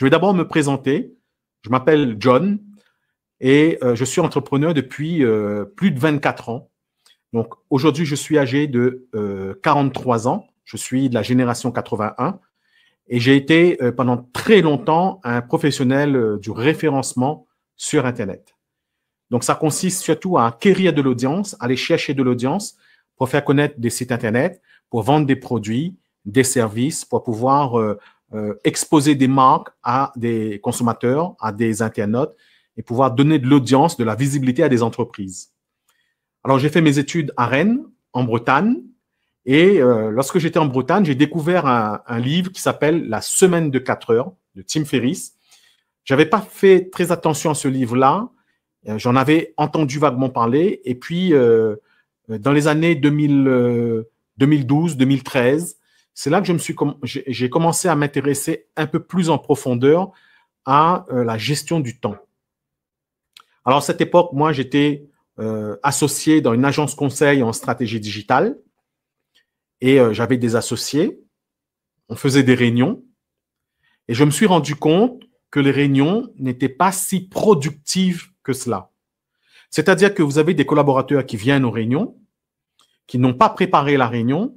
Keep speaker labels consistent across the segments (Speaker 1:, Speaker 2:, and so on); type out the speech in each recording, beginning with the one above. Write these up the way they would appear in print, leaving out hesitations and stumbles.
Speaker 1: Je vais d'abord me présenter. Je m'appelle John et je suis entrepreneur depuis plus de 24 ans. Donc, aujourd'hui, je suis âgé de 43 ans. Je suis de la génération 81 et j'ai été pendant très longtemps un professionnel du référencement sur Internet. Donc, ça consiste surtout à acquérir de l'audience, aller chercher de l'audience pour faire connaître des sites Internet, pour vendre des produits, des services, pour pouvoir exposer des marques à des consommateurs, à des internautes et pouvoir donner de l'audience, de la visibilité à des entreprises. Alors, j'ai fait mes études à Rennes, en Bretagne. Et lorsque j'étais en Bretagne, j'ai découvert un livre qui s'appelle La semaine de 4 heures de Tim Ferriss. J'avais pas fait très attention à ce livre-là. J'en avais entendu vaguement parler. Et puis, dans les années 2012, 2013, c'est là que j'ai commencé à m'intéresser un peu plus en profondeur à la gestion du temps. Alors, à cette époque, moi, j'étais associé dans une agence conseil en stratégie digitale. Et j'avais des associés, on faisait des réunions et je me suis rendu compte que les réunions n'étaient pas si productives que cela. C'est-à-dire que vous avez des collaborateurs qui viennent aux réunions, qui n'ont pas préparé la réunion,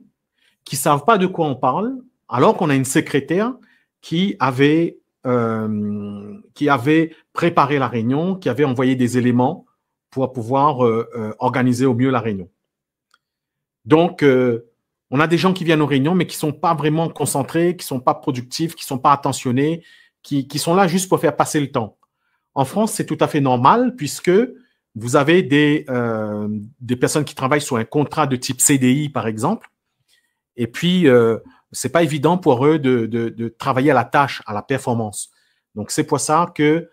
Speaker 1: qui ne savent pas de quoi on parle, alors qu'on a une secrétaire qui avait préparé la réunion, qui avait envoyé des éléments pour pouvoir organiser au mieux la réunion. Donc, on a des gens qui viennent aux réunions, mais qui ne sont pas vraiment concentrés, qui ne sont pas productifs, qui ne sont pas attentionnés, qui sont là juste pour faire passer le temps. En France, c'est tout à fait normal puisque vous avez des personnes qui travaillent sur un contrat de type CDI, par exemple. Et puis, ce n'est pas évident pour eux de travailler à la tâche, à la performance. Donc, c'est pour ça que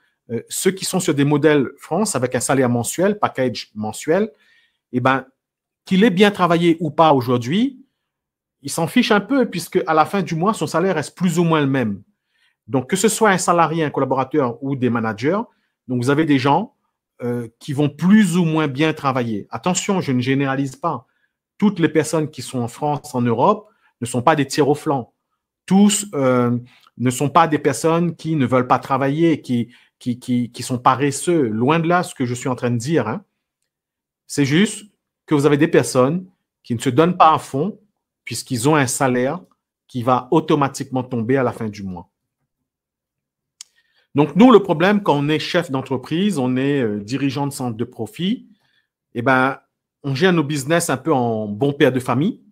Speaker 1: ceux qui sont sur des modèles France avec un salaire mensuel, package mensuel, eh ben, qu'il ait bien travaillé ou pas aujourd'hui, il s'en fiche un peu puisque à la fin du mois, son salaire reste plus ou moins le même. Donc, que ce soit un salarié, un collaborateur ou des managers, donc vous avez des gens qui vont plus ou moins bien travailler. Attention, je ne généralise pas. Toutes les personnes qui sont en France, en Europe, ne sont pas des tirs au flanc. Tous ne sont pas des personnes qui ne veulent pas travailler, qui sont paresseux. Loin de là, ce que je suis en train de dire. Hein. C'est juste que vous avez des personnes qui ne se donnent pas à fond puisqu'ils ont un salaire qui va automatiquement tomber à la fin du mois. Donc, nous, le problème, quand on est chef d'entreprise, on est dirigeant de centre de profit, eh ben, on gère nos business un peu en bon père de famille.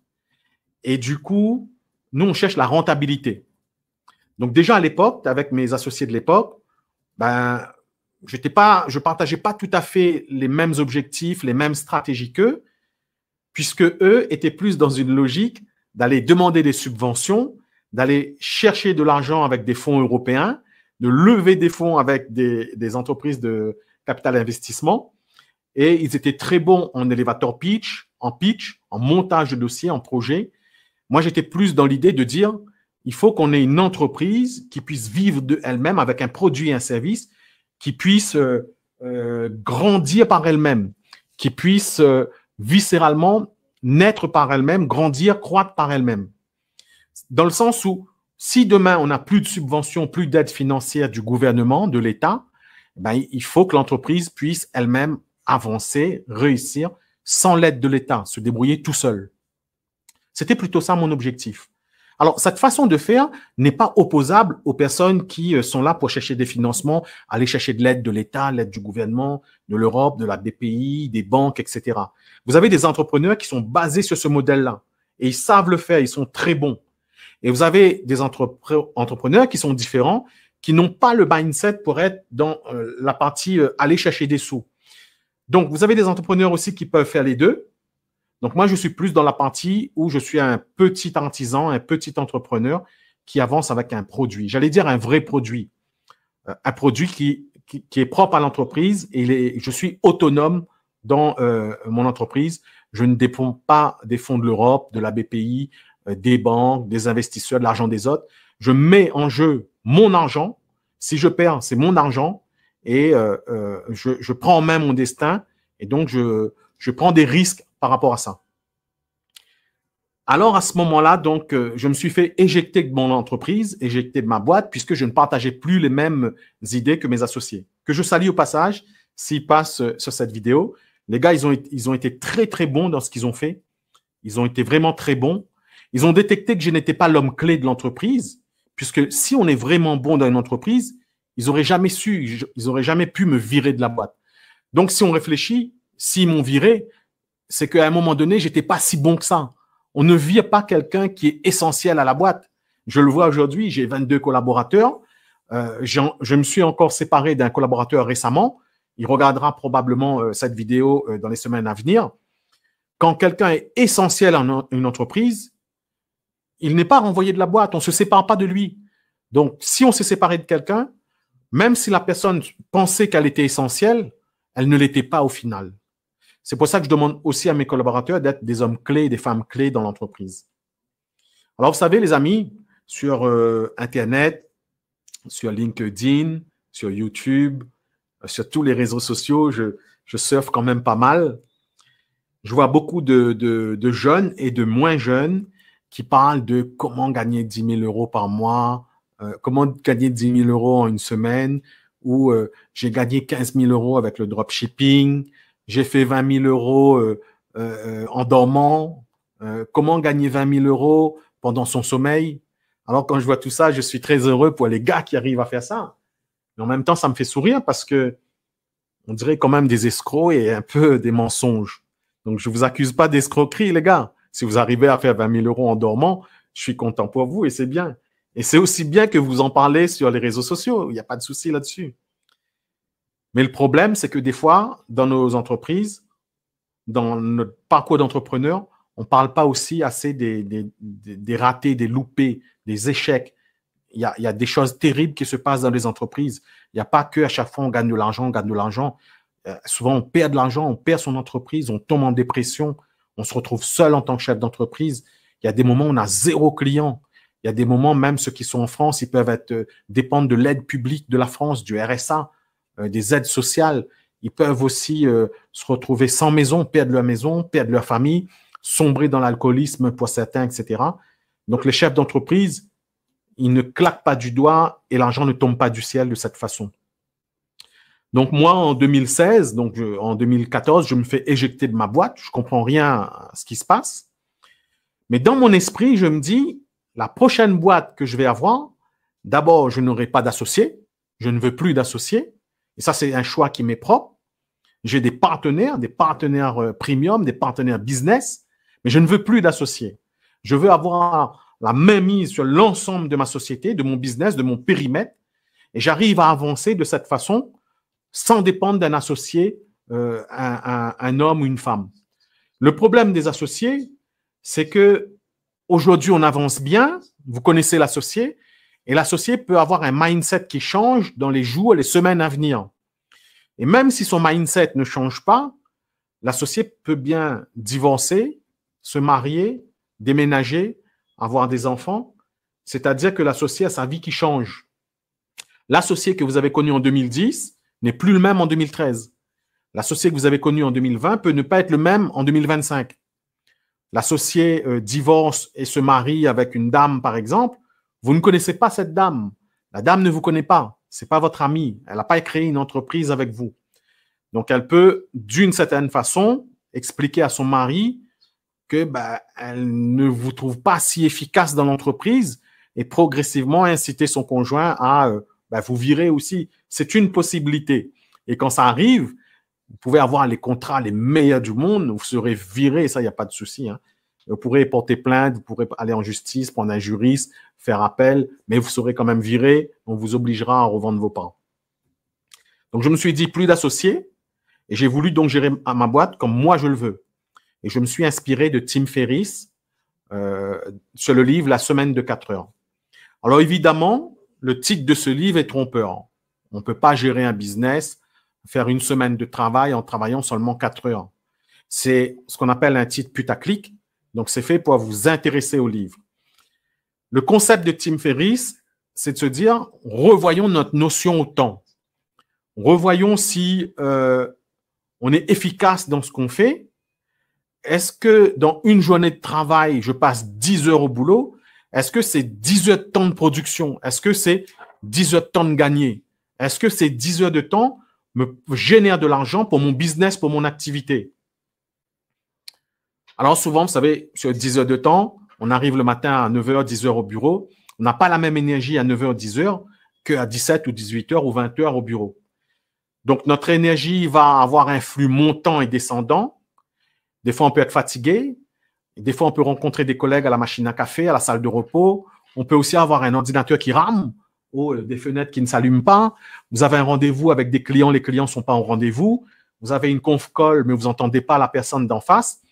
Speaker 1: Et du coup, nous, on cherche la rentabilité. Donc, déjà à l'époque, avec mes associés de l'époque, ben, je partageais pas tout à fait les mêmes objectifs, les mêmes stratégies qu'eux, puisque eux étaient plus dans une logique d'aller demander des subventions, d'aller chercher de l'argent avec des fonds européens, de lever des fonds avec des entreprises de capital investissement. Et ils étaient très bons en elevator pitch, en montage de dossiers, en projet. Moi, j'étais plus dans l'idée de dire, il faut qu'on ait une entreprise qui puisse vivre d'elle-même avec un produit et un service, qui puisse grandir par elle-même, qui puisse viscéralement naître par elle-même, grandir, croître par elle-même. Dans le sens où, si demain, on n'a plus de subventions, plus d'aide financière du gouvernement, de l'État, ben, il faut que l'entreprise puisse elle-même avancer, réussir, sans l'aide de l'État, se débrouiller tout seul. C'était plutôt ça mon objectif. Alors, cette façon de faire n'est pas opposable aux personnes qui sont là pour chercher des financements, aller chercher de l'aide de l'État, l'aide du gouvernement, de l'Europe, de la BPI, des banques, etc. Vous avez des entrepreneurs qui sont basés sur ce modèle-là et ils savent le faire, ils sont très bons. Et vous avez des entrepreneurs qui sont différents, qui n'ont pas le mindset pour être dans la partie aller chercher des sous. Donc, vous avez des entrepreneurs aussi qui peuvent faire les deux. Donc, moi, je suis plus dans la partie où je suis un petit artisan, un petit entrepreneur qui avance avec un produit. J'allais dire un vrai produit. Un produit qui est propre à l'entreprise et je suis autonome dans mon entreprise. Je ne dépends pas des fonds de l'Europe, de la BPI, des banques, des investisseurs, de l'argent des autres. Je mets en jeu mon argent. Si je perds, c'est mon argent et je prends en main mon destin et donc je prends des risques par rapport à ça. Alors, à ce moment-là, donc, je me suis fait éjecter de mon entreprise, éjecter de ma boîte, puisque je ne partageais plus les mêmes idées que mes associés. Que je salue au passage, s'ils passent sur cette vidéo. Les gars, ils ont été très, très bons dans ce qu'ils ont fait. Ils ont été vraiment très bons. Ils ont détecté que je n'étais pas l'homme clé de l'entreprise, puisque si on est vraiment bon dans une entreprise, ils n'auraient jamais pu me virer de la boîte. Donc, si on réfléchit, s'ils m'ont viré, c'est qu'à un moment donné, j'étais pas si bon que ça. On ne vire pas quelqu'un qui est essentiel à la boîte. Je le vois aujourd'hui, j'ai 22 collaborateurs. Je me suis encore séparé d'un collaborateur récemment. Il regardera probablement cette vidéo dans les semaines à venir. Quand quelqu'un est essentiel à une entreprise, il n'est pas renvoyé de la boîte. On ne se sépare pas de lui. Donc, si on s'est séparé de quelqu'un, même si la personne pensait qu'elle était essentielle, elle ne l'était pas au final. C'est pour ça que je demande aussi à mes collaborateurs d'être des hommes clés, des femmes clés dans l'entreprise. Alors, vous savez, les amis, sur Internet, sur LinkedIn, sur YouTube, sur tous les réseaux sociaux, je surfe quand même pas mal. Je vois beaucoup de jeunes et de moins jeunes qui parlent de comment gagner 10 000 euros par mois, comment gagner 10 000 euros en une semaine, ou j'ai gagné 15 000 euros avec le dropshipping, j'ai fait 20 000 euros en dormant, comment gagner 20 000 euros pendant son sommeil. Alors, quand je vois tout ça, je suis très heureux pour les gars qui arrivent à faire ça. Mais en même temps, ça me fait sourire parce que on dirait quand même des escrocs et un peu des mensonges. Donc, je ne vous accuse pas d'escroquerie, les gars. Si vous arrivez à faire 20 000 euros en dormant, je suis content pour vous et c'est bien. Et c'est aussi bien que vous en parlez sur les réseaux sociaux. Il n'y a pas de souci là-dessus. Mais le problème, c'est que des fois, dans nos entreprises, dans notre parcours d'entrepreneur, on ne parle pas aussi assez des ratés, des loupés, des échecs. Il y a des choses terribles qui se passent dans les entreprises. Il n'y a pas qu'à chaque fois on gagne de l'argent, on gagne de l'argent. Souvent, on perd de l'argent, on perd son entreprise, on tombe en dépression, on se retrouve seul en tant que chef d'entreprise. Il y a des moments où on a 0 client. Il y a des moments, même ceux qui sont en France, ils peuvent dépendre de l'aide publique de la France, du RSA, des aides sociales. Ils peuvent aussi se retrouver sans maison, perdre leur famille, sombrer dans l'alcoolisme pour certains, etc. Donc, les chefs d'entreprise, ils ne claquent pas du doigt et l'argent ne tombe pas du ciel de cette façon. Donc, moi, en 2016, en 2014, je me fais éjecter de ma boîte. Je ne comprends rien à ce qui se passe. Mais dans mon esprit, je me dis, la prochaine boîte que je vais avoir, d'abord, je n'aurai pas d'associés. Je ne veux plus d'associés. Et ça, c'est un choix qui m'est propre. J'ai des partenaires premium, des partenaires business, mais je ne veux plus d'associés. Je veux avoir la main mise sur l'ensemble de ma société, de mon business, de mon périmètre. Et j'arrive à avancer de cette façon sans dépendre d'un associé, un homme ou une femme. Le problème des associés, c'est que aujourd'hui, on avance bien. Vous connaissez l'associé. Et l'associé peut avoir un mindset qui change dans les jours et les semaines à venir. Et même si son mindset ne change pas, l'associé peut bien divorcer, se marier, déménager, avoir des enfants. C'est-à-dire que l'associé a sa vie qui change. L'associé que vous avez connu en 2010 n'est plus le même en 2013. L'associé que vous avez connu en 2020 peut ne pas être le même en 2025. L'associé divorce et se marie avec une dame, par exemple. Vous ne connaissez pas cette dame. La dame ne vous connaît pas. Ce n'est pas votre amie. Elle n'a pas créé une entreprise avec vous. Donc, elle peut, d'une certaine façon, expliquer à son mari que elle ne vous trouve pas si efficace dans l'entreprise et progressivement inciter son conjoint à vous virer aussi. C'est une possibilité. Et quand ça arrive, vous pouvez avoir les contrats les meilleurs du monde, vous serez viré, ça, il n'y a pas de souci. Hein. Vous pourrez porter plainte, vous pourrez aller en justice, prendre un juriste, faire appel, mais vous serez quand même viré, on vous obligera à revendre vos parts. Donc, je me suis dit, plus d'associés, et j'ai voulu donc gérer ma boîte comme moi je le veux. Et je me suis inspiré de Tim Ferriss sur le livre « La semaine de 4 heures ». Alors, évidemment, le titre de ce livre est trompeur. On ne peut pas gérer un business, faire une semaine de travail en travaillant seulement 4 heures. C'est ce qu'on appelle un titre putaclic. Donc, c'est fait pour vous intéresser au livre. Le concept de Tim Ferriss, c'est de se dire, revoyons notre notion au temps. Revoyons si on est efficace dans ce qu'on fait. est-ce que dans une journée de travail, je passe 10 heures au boulot? Est-ce que c'est 10 heures de temps de production? Est-ce que c'est 10 heures de temps de gagner? Est-ce que ces 10 heures de temps me génèrent de l'argent pour mon business, pour mon activité? Alors souvent, vous savez, sur 10 heures de temps, on arrive le matin à 9 heures, 10 heures au bureau. On n'a pas la même énergie à 9 heures, 10 heures qu'à 17 ou 18 heures ou 20 heures au bureau. Donc, notre énergie va avoir un flux montant et descendant. Des fois, on peut être fatigué. Des fois, on peut rencontrer des collègues à la machine à café, à la salle de repos. On peut aussi avoir un ordinateur qui rame ou des fenêtres qui ne s'allument pas. Vous avez un rendez-vous avec des clients, les clients ne sont pas au rendez-vous. Vous avez une conf call, mais vous n'entendez pas la personne d'en face.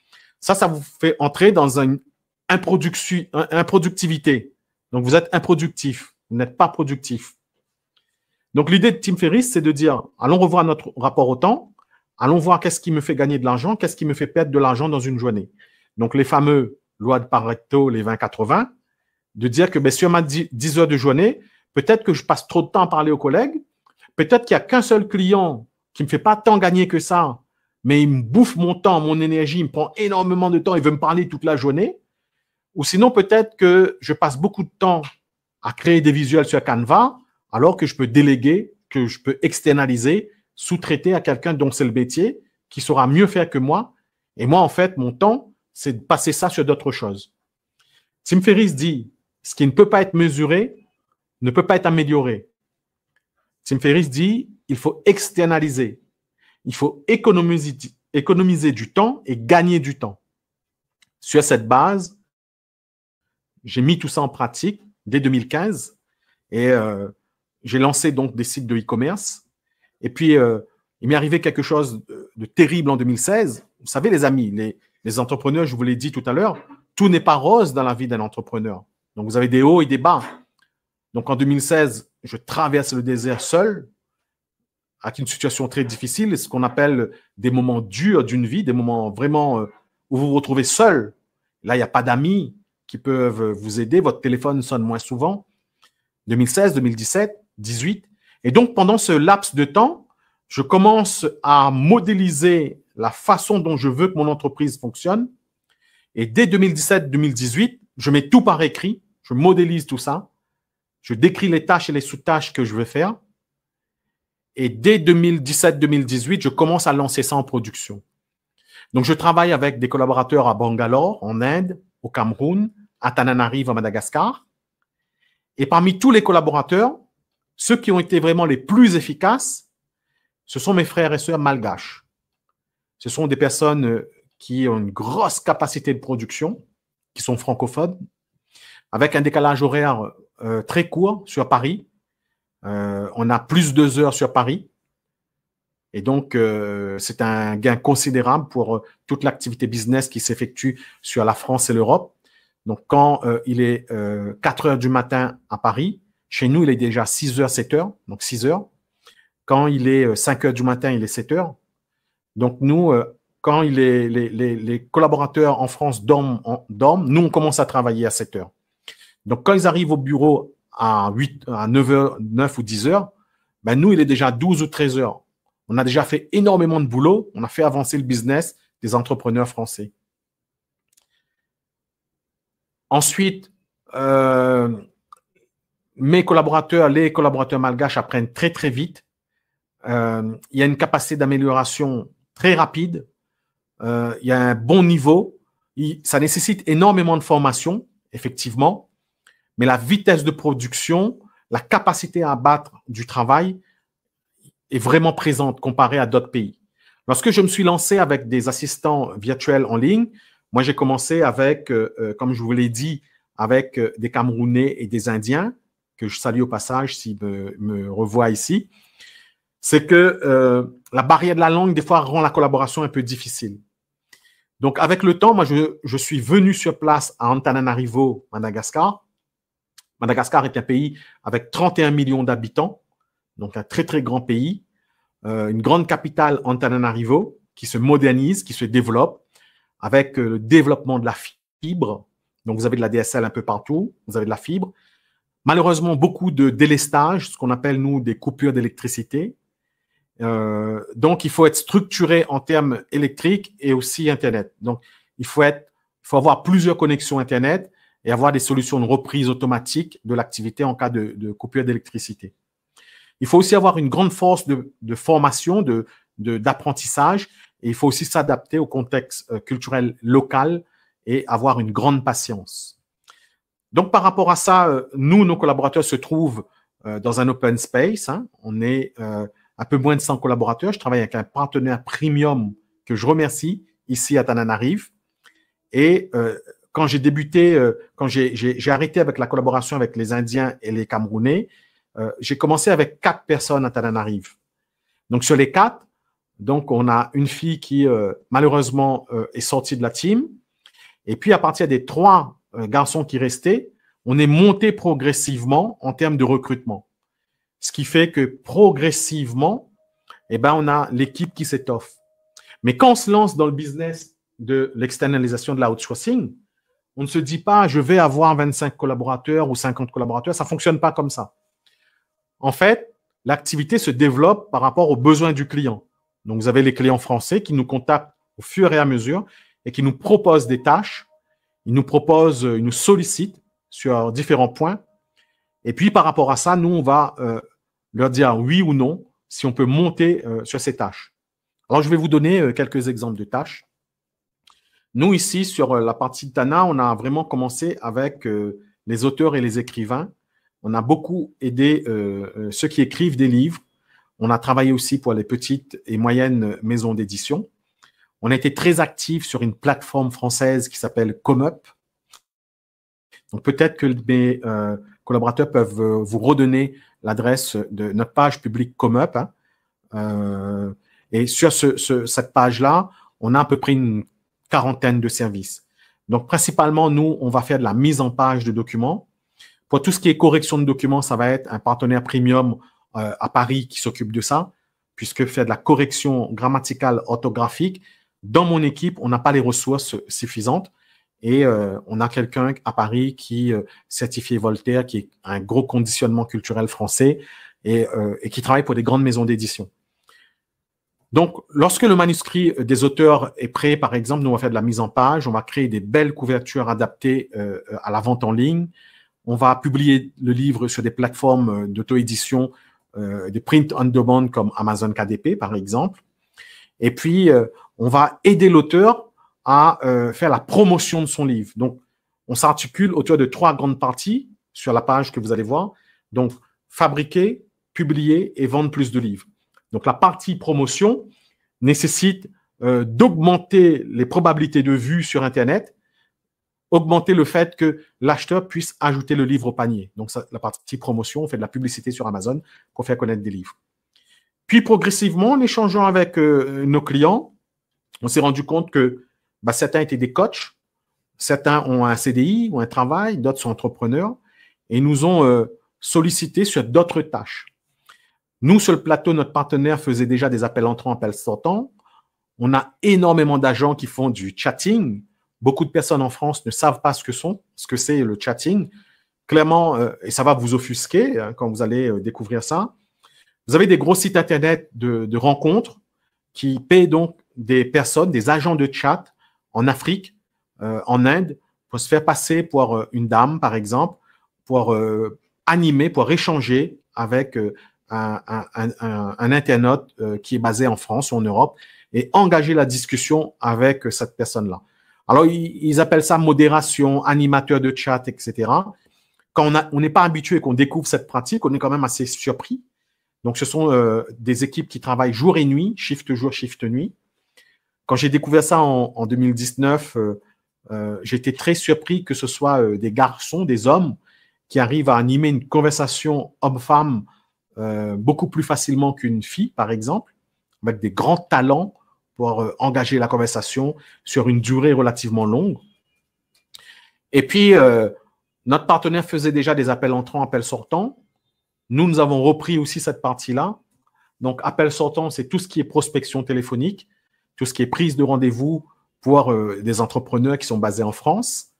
Speaker 1: Ça vous fait entrer dans une improductivité. Donc, vous êtes improductif. Vous n'êtes pas productif. Donc, l'idée de Tim Ferriss, c'est de dire, allons revoir notre rapport au temps. Allons voir qu'est-ce qui me fait gagner de l'argent, qu'est-ce qui me fait perdre de l'argent dans une journée. Donc, les fameux lois de Pareto, les 20-80, de dire que sur ma 10 heures de journée, peut-être que je passe trop de temps à parler aux collègues, peut-être qu'il n'y a qu'un seul client qui ne me fait pas tant gagner que ça, mais il me bouffe mon temps, mon énergie, il me prend énormément de temps, il veut me parler toute la journée. Ou sinon, peut-être que je passe beaucoup de temps à créer des visuels sur Canva, alors que je peux déléguer, que je peux externaliser, sous-traiter à quelqu'un dont c'est le métier, qui saura mieux faire que moi. Et moi, en fait, mon temps, c'est de passer ça sur d'autres choses. Tim Ferriss dit, ce qui ne peut pas être mesuré ne peut pas être amélioré. Tim Ferriss dit, il faut externaliser. Il faut économiser du temps et gagner du temps. Sur cette base, j'ai mis tout ça en pratique dès 2015 et j'ai lancé donc des sites de e-commerce. Et puis, il m'est arrivé quelque chose de terrible en 2016. Vous savez, les amis, les entrepreneurs, je vous l'ai dit tout à l'heure, tout n'est pas rose dans la vie d'un entrepreneur. Donc, vous avez des hauts et des bas. Donc, en 2016, je traverse le désert seul, avec une situation très difficile, ce qu'on appelle des moments durs d'une vie, des moments vraiment où vous vous retrouvez seul. Là, il n'y a pas d'amis qui peuvent vous aider. Votre téléphone sonne moins souvent. 2016, 2017, 2018. Et donc, pendant ce laps de temps, je commence à modéliser la façon dont je veux que mon entreprise fonctionne. Et dès 2017-2018, je mets tout par écrit. Je modélise tout ça. Je décris les tâches et les sous-tâches que je veux faire. Et dès 2017-2018, je commence à lancer ça en production. Donc, je travaille avec des collaborateurs à Bangalore, en Inde, au Cameroun, à Tananarive, à Madagascar. Et parmi tous les collaborateurs, ceux qui ont été vraiment les plus efficaces, ce sont mes frères et sœurs malgaches. Ce sont des personnes qui ont une grosse capacité de production, qui sont francophones, avec un décalage horaire très court sur Paris. On a plus de 2 heures sur Paris. Et donc, c'est un gain considérable pour toute l'activité business qui s'effectue sur la France et l'Europe. Donc, quand il est 4 heures du matin à Paris, chez nous, il est déjà 6 heures, 7 heures, donc 6 heures. Quand il est 5 heures du matin, il est 7 heures. Donc, nous, quand les collaborateurs en France dorment, nous, on commence à travailler à 7 heures. Donc, quand ils arrivent au bureau à 9 heures, 9 ou 10 heures, nous, il est déjà 12 ou 13 heures. On a déjà fait énormément de boulot. On a fait avancer le business des entrepreneurs français. Ensuite, les collaborateurs malgaches apprennent très, très vite. Il y a une capacité d'amélioration très rapide. Il y a un bon niveau. Ça nécessite énormément de formation, effectivement. Mais la vitesse de production, la capacité à abattre du travail est vraiment présente comparée à d'autres pays. Lorsque je me suis lancé avec des assistants virtuels en ligne, moi, j'ai commencé avec, comme je vous l'ai dit, avec des Camerounais et des Indiens, que je salue au passage s'ils me revoient ici. C'est que la barrière de la langue, des fois, rend la collaboration un peu difficile. Donc, avec le temps, moi, je suis venu sur place à Antananarivo, Madagascar. Madagascar est un pays avec 31 millions d'habitants, donc un très, très grand pays. Une grande capitale, Antananarivo, qui se modernise, qui se développe, avec le développement de la fibre. Donc, vous avez de la DSL un peu partout, vous avez de la fibre. Malheureusement, beaucoup de délestage, ce qu'on appelle, nous, des coupures d'électricité. Donc, il faut être structuré en termes électriques et aussi Internet. Donc, il faut avoir plusieurs connexions Internet et avoir des solutions de reprise automatique de l'activité en cas de coupure d'électricité. Il faut aussi avoir une grande force de formation, d'apprentissage, et il faut aussi s'adapter au contexte culturel local et avoir une grande patience. Donc, par rapport à ça, nous, nos collaborateurs se trouvent dans un open space. Hein. On est un peu moins de 100 collaborateurs. Je travaille avec un partenaire premium que je remercie ici à Tananarive. Et quand j'ai débuté, quand j'ai arrêté avec la collaboration avec les Indiens et les Camerounais, j'ai commencé avec 4 personnes à Tananarive. Donc, sur les 4, donc, on a une fille qui, malheureusement, est sortie de la team. Et puis, à partir des 3 garçons qui restaient, on est monté progressivement en termes de recrutement. Ce qui fait que progressivement, eh ben, on a l'équipe qui s'étoffe. Mais quand on se lance dans le business de l'externalisation de l'outsourcing, on ne se dit pas je vais avoir 25 collaborateurs ou 50 collaborateurs. Ça ne fonctionne pas comme ça. En fait, l'activité se développe par rapport aux besoins du client. Donc, vous avez les clients français qui nous contactent au fur et à mesure et qui nous proposent des tâches. Ils nous sollicitent sur différents points. Et puis, par rapport à ça, nous, on va leur dire oui ou non si on peut monter sur ces tâches. Alors, je vais vous donner quelques exemples de tâches. Nous, ici, sur la partie de Tana, on a vraiment commencé avec les auteurs et les écrivains. On a beaucoup aidé ceux qui écrivent des livres. On a travaillé aussi pour les petites et moyennes maisons d'édition. On a été très actifs sur une plateforme française qui s'appelle ComeUp. Donc, peut-être que mes collaborateurs peuvent vous redonner l'adresse de notre page publique ComeUp. Hein. Et sur cette page-là, on a à peu près une quarantaine de services. Donc, principalement, nous, on va faire de la mise en page de documents. Pour tout ce qui est correction de documents, ça va être un partenaire premium à Paris qui s'occupe de ça, puisque faire de la correction grammaticale, orthographique, dans mon équipe, on n'a pas les ressources suffisantes. Et on a quelqu'un à Paris qui est certifié Voltaire, qui est un gros conditionnement culturel français et qui travaille pour des grandes maisons d'édition. Donc, lorsque le manuscrit des auteurs est prêt, par exemple, nous, on va faire de la mise en page, on va créer des belles couvertures adaptées à la vente en ligne. On va publier le livre sur des plateformes d'auto-édition, de print on demand comme Amazon KDP, par exemple. Et puis, on va aider l'auteur à faire la promotion de son livre. Donc, on s'articule autour de 3 grandes parties sur la page que vous allez voir. Donc, fabriquer, publier et vendre plus de livres. Donc, la partie promotion nécessite d'augmenter les probabilités de vues sur Internet, augmenter le fait que l'acheteur puisse ajouter le livre au panier. Donc, ça, la partie promotion, on fait de la publicité sur Amazon pour faire connaître des livres. Puis, progressivement, en échangeant avec nos clients, on s'est rendu compte que certains étaient des coachs, certains ont un CDI ou un travail, d'autres sont entrepreneurs et nous ont sollicité sur d'autres tâches. Nous, sur le plateau, notre partenaire faisait déjà des appels entrants, appels sortants. On a énormément d'agents qui font du chatting. Beaucoup de personnes en France ne savent pas ce que c'est le chatting. Clairement, et ça va vous offusquer hein, quand vous allez découvrir ça. Vous avez des gros sites Internet de rencontres qui paient donc des personnes, des agents de chat en Afrique, en Inde, pour se faire passer pour une dame, par exemple, pour animer, pour échanger avec un internaute qui est basé en France ou en Europe et engager la discussion avec cette personne-là. Alors, ils appellent ça modération, animateur de chat, etc. Quand on n'est pas habitué et qu'on découvre cette pratique, on est quand même assez surpris. Donc, ce sont des équipes qui travaillent jour et nuit, shift jour, shift nuit. Quand j'ai découvert ça en 2019, j'ai été très surpris que ce soit des garçons, des hommes qui arrivent à animer une conversation homme-femme beaucoup plus facilement qu'une fille, par exemple, avec des grands talents pour engager la conversation sur une durée relativement longue. Et puis, notre partenaire faisait déjà des appels entrants, appels sortants. Nous avons repris aussi cette partie-là. Donc, appels sortants, c'est tout ce qui est prospection téléphonique, tout ce qui est prise de rendez-vous pour des entrepreneurs qui sont basés en France.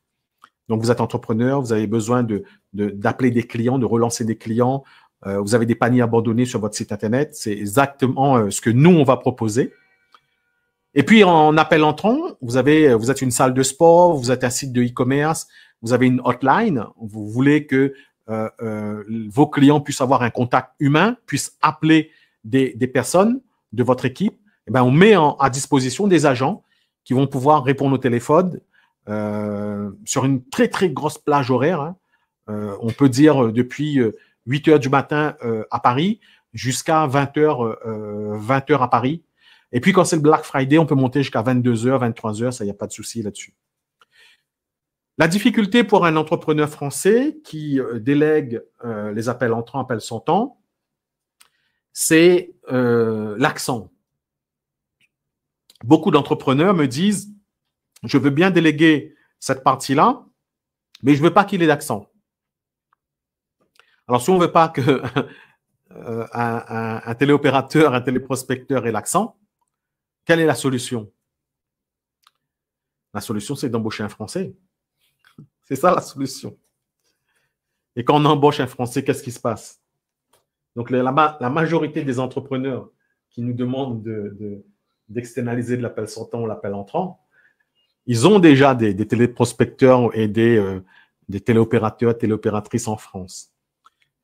Speaker 1: Donc, vous êtes entrepreneur, vous avez besoin d'appeler des clients, de relancer des clients vous avez des paniers abandonnés sur votre site Internet. C'est exactement ce que nous, on va proposer. Et puis, en appel entrant, vous êtes une salle de sport, vous êtes un site de e-commerce, vous avez une hotline, vous voulez que vos clients puissent avoir un contact humain, puissent appeler des personnes de votre équipe. Eh ben, on met à disposition des agents qui vont pouvoir répondre au téléphone sur une très, très grosse plage horaire. Hein. On peut dire depuis 8 heures du matin à Paris jusqu'à 20 heures à Paris. Et puis, quand c'est le Black Friday, on peut monter jusqu'à 22 heures, 23 heures. Ça, il n'y a pas de souci là-dessus. La difficulté pour un entrepreneur français qui délègue les appels entrants, appels sortants, c'est l'accent. Beaucoup d'entrepreneurs me disent, je veux bien déléguer cette partie-là, mais je ne veux pas qu'il ait d'accent. Alors, si on ne veut pas que un téléopérateur, un téléprospecteur ait l'accent, quelle est la solution? La solution, c'est d'embaucher un Français. C'est ça la solution. Et quand on embauche un Français, qu'est-ce qui se passe? Donc, la majorité des entrepreneurs qui nous demandent d'externaliser de l'appel sortant ou l'appel entrant, ils ont déjà des téléprospecteurs et des téléopérateurs, téléopératrices en France.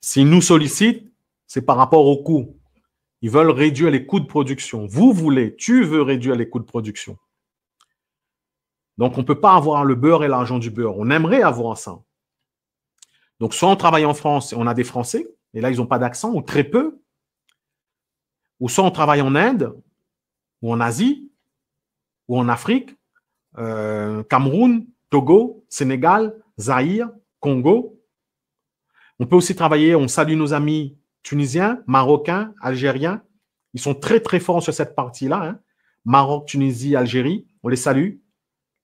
Speaker 1: S'ils nous sollicitent, c'est par rapport au coût. Ils veulent réduire les coûts de production. Tu veux réduire les coûts de production. Donc, on ne peut pas avoir le beurre et l'argent du beurre. On aimerait avoir ça. Donc, soit on travaille en France et on a des Français, et là, ils n'ont pas d'accent, ou très peu. Ou soit on travaille en Inde, ou en Asie, ou en Afrique, Cameroun, Togo, Sénégal, Zaïre, Congo. On peut aussi travailler, on salue nos amis tunisiens, marocains, algériens. Ils sont très, très forts sur cette partie-là. Hein. Maroc, Tunisie, Algérie, on les salue.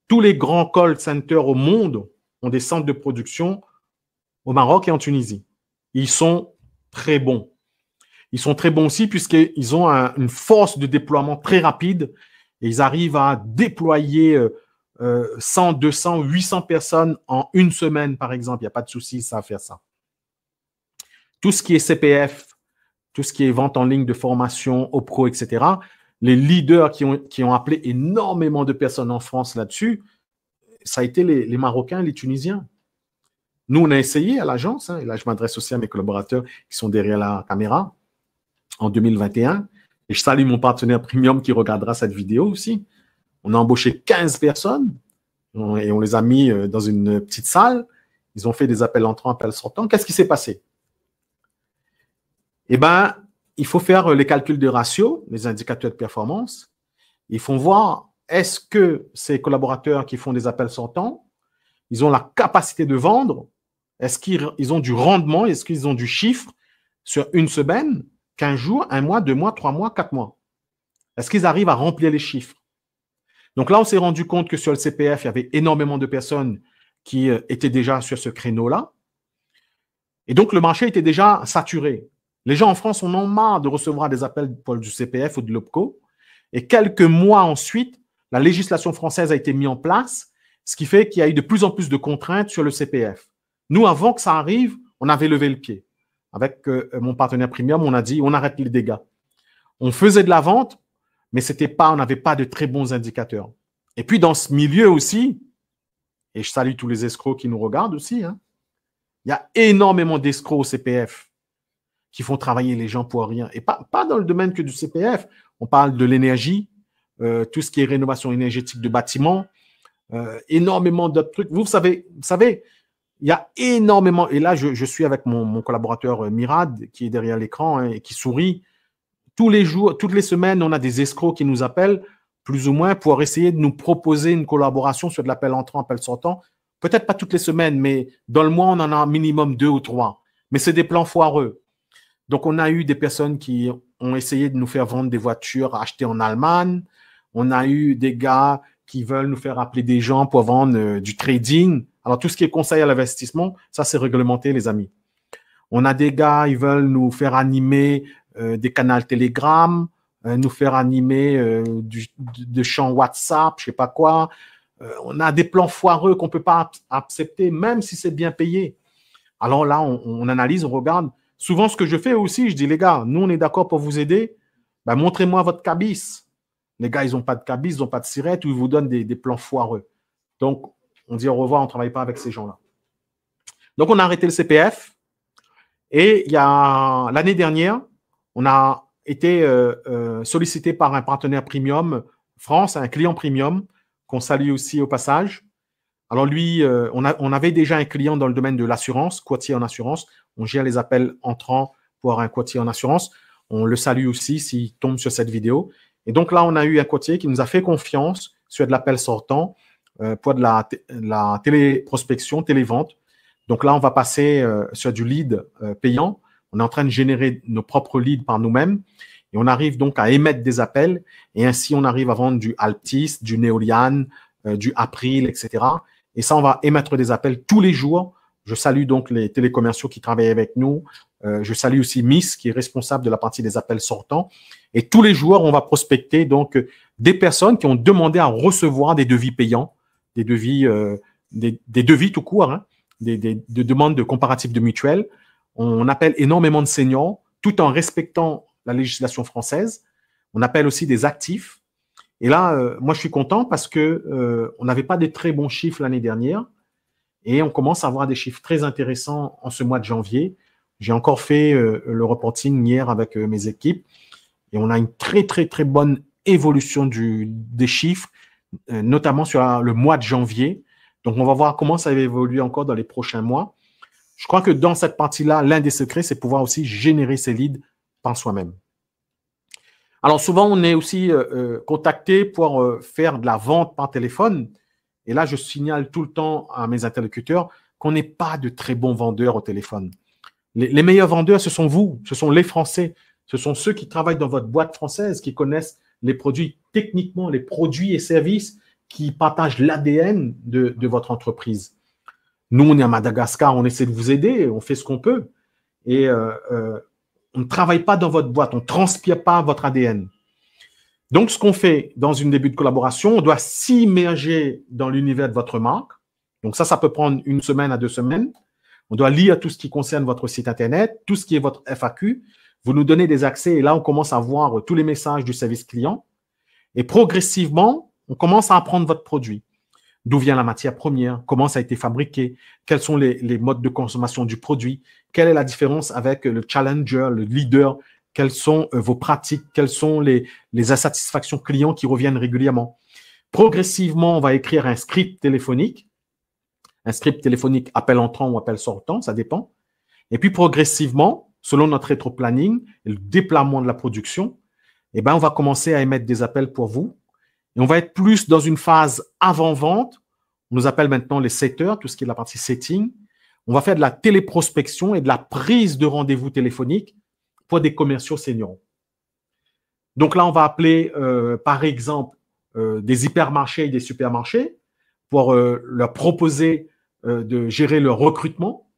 Speaker 1: Tous les grands call centers au monde ont des centres de production au Maroc et en Tunisie. Ils sont très bons. Ils sont très bons aussi puisqu'ils ont une force de déploiement très rapide et ils arrivent à déployer 100, 200, 800 personnes en une semaine, par exemple. Il n'y a pas de souci, ça à faire ça. Tout ce qui est CPF, tout ce qui est vente en ligne de formation, OPRO, etc., les leaders qui ont appelé énormément de personnes en France là-dessus, ça a été les Marocains, les Tunisiens. Nous, on a essayé à l'agence, hein, et là, je m'adresse aussi à mes collaborateurs qui sont derrière la caméra, en 2021. Et je salue mon partenaire premium qui regardera cette vidéo aussi. On a embauché 15 personnes et on les a mis dans une petite salle. Ils ont fait des appels entrants, appels sortants. Qu'est-ce qui s'est passé? Eh bien, il faut faire les calculs de ratio, les indicateurs de performance. Ils font voir est-ce que ces collaborateurs qui font des appels sortants, ils ont la capacité de vendre? Est-ce qu'ils ont du rendement? Est-ce qu'ils ont du chiffre sur une semaine, 15 jours, 1 mois, 2 mois, 3 mois, 4 mois? Est-ce qu'ils arrivent à remplir les chiffres? Donc là, on s'est rendu compte que sur le CPF, il y avait énormément de personnes qui étaient déjà sur ce créneau-là. Et donc, le marché était déjà saturé. Les gens en France en ont marre de recevoir des appels pour du CPF ou de l'OPCO. Et quelques mois ensuite, la législation française a été mise en place, ce qui fait qu'il y a eu de plus en plus de contraintes sur le CPF. Nous, avant que ça arrive, on avait levé le pied. Avec mon partenaire premium, on a dit on arrête les dégâts. On faisait de la vente, mais on n'avait pas de très bons indicateurs. Et puis, dans ce milieu aussi, et je salue tous les escrocs qui nous regardent aussi, hein, il y a énormément d'escrocs au CPF qui font travailler les gens pour rien. Et pas dans le domaine que du CPF. On parle de l'énergie, tout ce qui est rénovation énergétique de bâtiments, énormément d'autres trucs. Vous savez, il y a énormément, et là, je suis avec mon collaborateur Mirad, qui est derrière l'écran hein, et qui sourit. Tous les jours, toutes les semaines, on a des escrocs qui nous appellent, plus ou moins, pour essayer de nous proposer une collaboration sur de l'appel entrant, appel sortant. Peut-être pas toutes les semaines, mais dans le mois, on en a un minimum 2 ou 3. Mais c'est des plans foireux. Donc, on a eu des personnes qui ont essayé de nous faire vendre des voitures achetées en Allemagne. On a eu des gars qui veulent nous faire appeler des gens pour vendre du trading. Alors, tout ce qui est conseil à l'investissement, ça, c'est réglementé, les amis. On a des gars, ils veulent nous faire animer des canaux Telegram, nous faire animer de champs WhatsApp, je ne sais pas quoi. On a des plans foireux qu'on ne peut pas accepter, même si c'est bien payé. Alors là, on analyse, on regarde. souvent, ce que je fais aussi, je dis, les gars, nous, on est d'accord pour vous aider. Ben, montrez-moi votre cabis. Les gars, ils n'ont pas de cabis, ils n'ont pas de sirette ou ils vous donnent des plans foireux. Donc, on dit au revoir, on ne travaille pas avec ces gens-là. Donc, on a arrêté le CPF. Et il y a l'année dernière, on a été sollicité par un partenaire premium France, un client premium, qu'on salue aussi au passage. Alors lui, on avait déjà un client dans le domaine de l'assurance, courtier en assurance. On gère les appels entrants pour un courtier en assurance. On le salue aussi s'il tombe sur cette vidéo. Et donc là, on a eu un courtier qui nous a fait confiance sur de l'appel sortant pour de la téléprospection, télévente. Donc là, on va passer sur du lead payant. On est en train de générer nos propres leads par nous-mêmes. Et on arrive donc à émettre des appels. Et ainsi, on arrive à vendre du Altis, du Neolian, du April, etc. Et ça, on va émettre des appels tous les jours. Je salue donc les télécommerciaux qui travaillent avec nous. Je salue aussi Miss, qui est responsable de la partie des appels sortants. Et tous les jours, on va prospecter donc des personnes qui ont demandé à recevoir des devis payants, des devis tout court, hein, des demandes de comparatifs de mutuelles. On appelle énormément de seniors, tout en respectant la législation française. On appelle aussi des actifs. Et là, moi, je suis content parce que on n'avait pas de très bons chiffres l'année dernière. Et on commence à avoir des chiffres très intéressants en ce mois de janvier. J'ai encore fait le reporting hier avec mes équipes et on a une très, très, très bonne évolution des chiffres, notamment sur le mois de janvier. Donc, on va voir comment ça va évoluer encore dans les prochains mois. Je crois que dans cette partie-là, l'un des secrets, c'est pouvoir aussi générer ces leads par soi-même. Alors, souvent, on est aussi contacté pour faire de la vente par téléphone. Et là, je signale tout le temps à mes interlocuteurs qu'on n'est pas de très bons vendeurs au téléphone. Les meilleurs vendeurs, ce sont vous, ce sont les Français, ce sont ceux qui travaillent dans votre boîte française, qui connaissent les produits techniquement, les produits et services, qui partagent l'ADN de votre entreprise. Nous, on est à Madagascar, on essaie de vous aider, on fait ce qu'on peut. Et on ne travaille pas dans votre boîte, on ne transpire pas votre ADN. Donc, ce qu'on fait dans une début de collaboration, on doit s'immerger dans l'univers de votre marque. Donc, ça peut prendre 1 semaine à 2 semaines. On doit lire tout ce qui concerne votre site Internet, tout ce qui est votre FAQ. Vous nous donnez des accès et là, on commence à voir tous les messages du service client. Et progressivement, on commence à apprendre votre produit. D'où vient la matière première? Comment ça a été fabriqué? Quels sont les modes de consommation du produit? Quelle est la différence avec le challenger, le leader? Quelles sont vos pratiques? Quelles sont les insatisfactions clients qui reviennent régulièrement? Progressivement, on va écrire un script téléphonique. Un script téléphonique appel entrant ou appel sortant, ça dépend. Et puis progressivement, selon notre rétro-planning et le déploiement de la production, eh ben, on va commencer à émettre des appels pour vous. Et on va être plus dans une phase avant-vente. On nous appelle maintenant les setters, tout ce qui est la partie setting. On va faire de la téléprospection et de la prise de rendez-vous téléphonique pour des commerciaux seniors. Donc là, on va appeler, par exemple, des hypermarchés et des supermarchés pour leur proposer de gérer leur recrutement.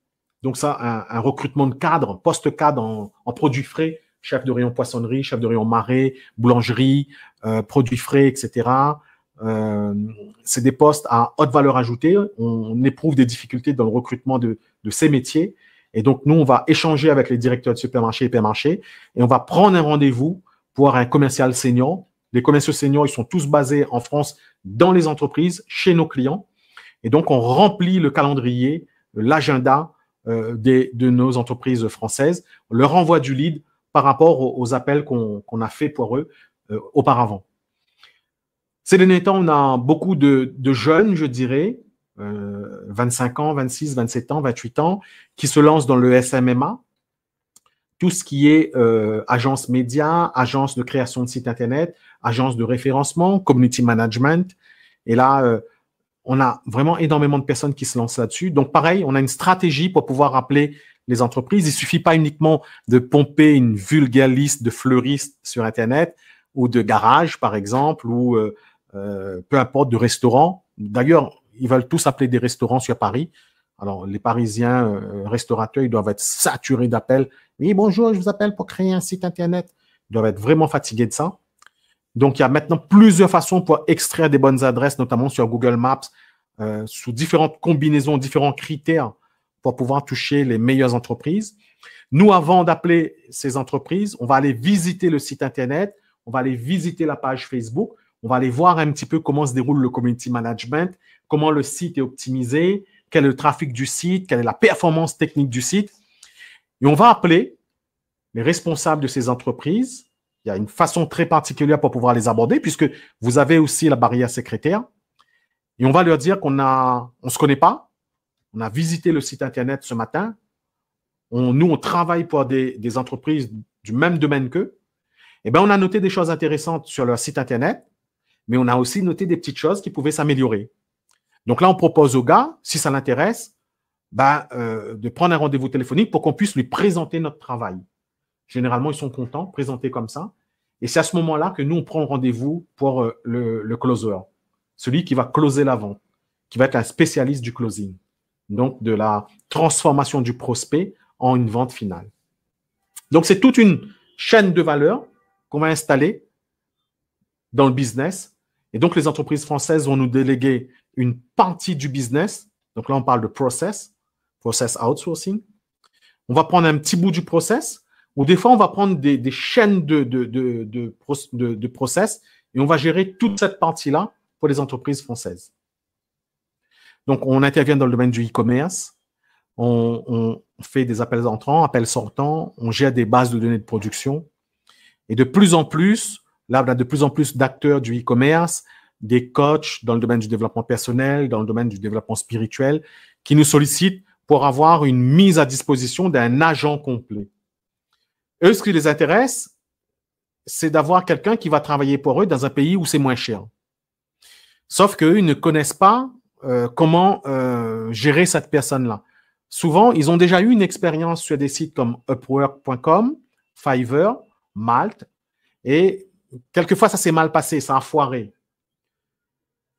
Speaker 1: Donc ça, un recrutement de cadre, poste-cadre en produits frais, chef de rayon poissonnerie, chef de rayon marée, boulangerie, produits frais, etc. C'est des postes à haute valeur ajoutée. On éprouve des difficultés dans le recrutement de ces métiers. Et donc, nous, on va échanger avec les directeurs de supermarchés et hypermarchés et on va prendre un rendez-vous pour un commercial senior. Les commerciaux seniors, ils sont tous basés en France dans les entreprises, chez nos clients. Et donc, on remplit le calendrier, l'agenda de nos entreprises françaises. On leur envoie du lead par rapport aux appels qu'on a fait pour eux auparavant. Ces derniers temps, on a beaucoup de jeunes, je dirais, 25 ans, 26, 27 ans, 28 ans, qui se lancent dans le SMMA. Tout ce qui est agence média, agence de création de site Internet, agence de référencement, community management. Et là, on a vraiment énormément de personnes qui se lancent là-dessus. Donc, pareil, on a une stratégie pour pouvoir appeler les entreprises. Il ne suffit pas uniquement de pomper une vulgaire liste de fleuristes sur Internet ou de garages, par exemple, ou peu importe, de restaurants. D'ailleurs, ils veulent tous appeler des restaurants sur Paris. Alors, les Parisiens restaurateurs, ils doivent être saturés d'appels. Oui, bonjour, je vous appelle pour créer un site Internet. Ils doivent être vraiment fatigués de ça. Donc, il y a maintenant plusieurs façons pour extraire des bonnes adresses, notamment sur Google Maps, sous différentes combinaisons, différents critères pour pouvoir toucher les meilleures entreprises. Nous, avant d'appeler ces entreprises, on va aller visiter le site Internet, on va aller visiter la page Facebook, on va aller voir un petit peu comment se déroule le community management, comment le site est optimisé, quel est le trafic du site, quelle est la performance technique du site. Et on va appeler les responsables de ces entreprises. Il y a une façon très particulière pour pouvoir les aborder, puisque vous avez aussi la barrière secrétaire. Et on va leur dire qu'on ne se connaît pas. On a visité le site Internet ce matin. Nous, on travaille pour des entreprises du même domaine qu'eux. Eh bien, on a noté des choses intéressantes sur leur site Internet, mais on a aussi noté des petites choses qui pouvaient s'améliorer. Donc là, on propose au gars, si ça l'intéresse, de prendre un rendez-vous téléphonique pour qu'on puisse lui présenter notre travail. Généralement, ils sont contents, présentés comme ça. Et c'est à ce moment-là que nous, on prend rendez-vous pour le closer, celui qui va closer la vente, qui va être un spécialiste du closing, donc de la transformation du prospect en une vente finale. Donc, c'est toute une chaîne de valeur qu'on va installer dans le business. Et donc, les entreprises françaises vont nous déléguer une partie du business. Donc là, on parle de process outsourcing. On va prendre un petit bout du process, ou des fois, on va prendre des chaînes de process et on va gérer toute cette partie-là pour les entreprises françaises. Donc, on intervient dans le domaine du e-commerce. On fait des appels entrants, appels sortants. On gère des bases de données de production. Et de plus en plus, là, on a de plus en plus d'acteurs du e-commerce, des coachs dans le domaine du développement personnel, dans le domaine du développement spirituel, qui nous sollicitent pour avoir une mise à disposition d'un agent complet. Eux, ce qui les intéresse, c'est d'avoir quelqu'un qui va travailler pour eux dans un pays où c'est moins cher. Sauf qu'eux, ils ne connaissent pas comment gérer cette personne-là. Souvent, ils ont déjà eu une expérience sur des sites comme Upwork.com, Fiverr, Malte, et quelquefois, ça s'est mal passé, ça a foiré.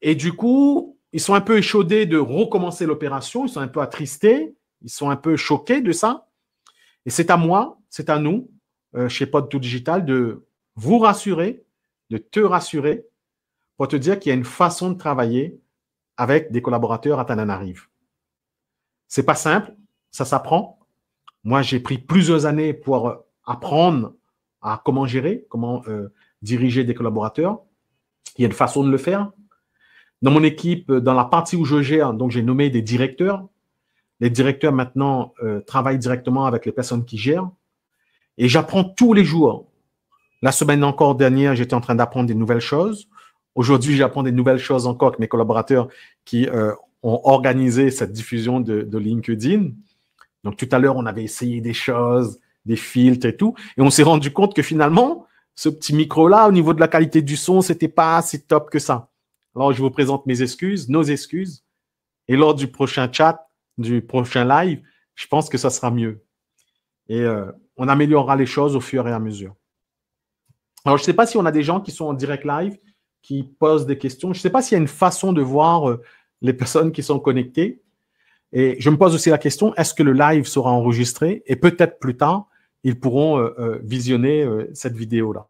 Speaker 1: Et du coup, ils sont un peu échaudés de recommencer l'opération, ils sont un peu attristés, ils sont un peu choqués de ça. Et c'est à moi, c'est à nous, chez Pod Tout Digital, de vous rassurer, de te rassurer, pour te dire qu'il y a une façon de travailler avec des collaborateurs à Tananarive. C'est pas simple, ça s'apprend. Moi, j'ai pris plusieurs années pour apprendre à comment gérer, comment diriger des collaborateurs. Il y a une façon de le faire. Dans mon équipe, dans la partie où je gère, donc j'ai nommé des directeurs. Les directeurs maintenant travaillent directement avec les personnes qui gèrent. Et j'apprends tous les jours. La semaine encore dernière, j'étais en train d'apprendre des nouvelles choses. Aujourd'hui, j'apprends des nouvelles choses encore avec mes collaborateurs qui ont organisé cette diffusion de LinkedIn. Donc, tout à l'heure, on avait essayé des choses, des filtres et tout. Et on s'est rendu compte que finalement, ce petit micro-là, au niveau de la qualité du son, c'était pas si top que ça. Alors, je vous présente mes excuses, nos excuses. Et lors du prochain chat, du prochain live, je pense que ça sera mieux. Et on améliorera les choses au fur et à mesure. Alors, je ne sais pas si on a des gens qui sont en direct live, qui posent des questions. Je ne sais pas s'il y a une façon de voir les personnes qui sont connectées. Et je me pose aussi la question, est-ce que le live sera enregistré? Et peut-être plus tard, ils pourront visionner cette vidéo-là.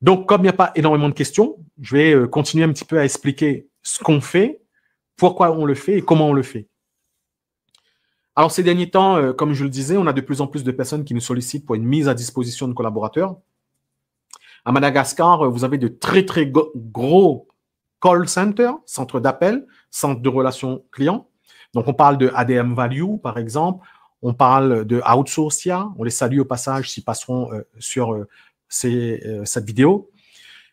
Speaker 1: Donc, comme il n'y a pas énormément de questions, je vais continuer un petit peu à expliquer ce qu'on fait, pourquoi on le fait et comment on le fait. Alors, ces derniers temps, comme je le disais, on a de plus en plus de personnes qui nous sollicitent pour une mise à disposition de collaborateurs. À Madagascar, vous avez de très, très gros call centers, centres d'appel, centres de relations clients. Donc, on parle de ADM Value, par exemple. On parle de Outsourcia. On les salue au passage s'ils passeront sur cette vidéo.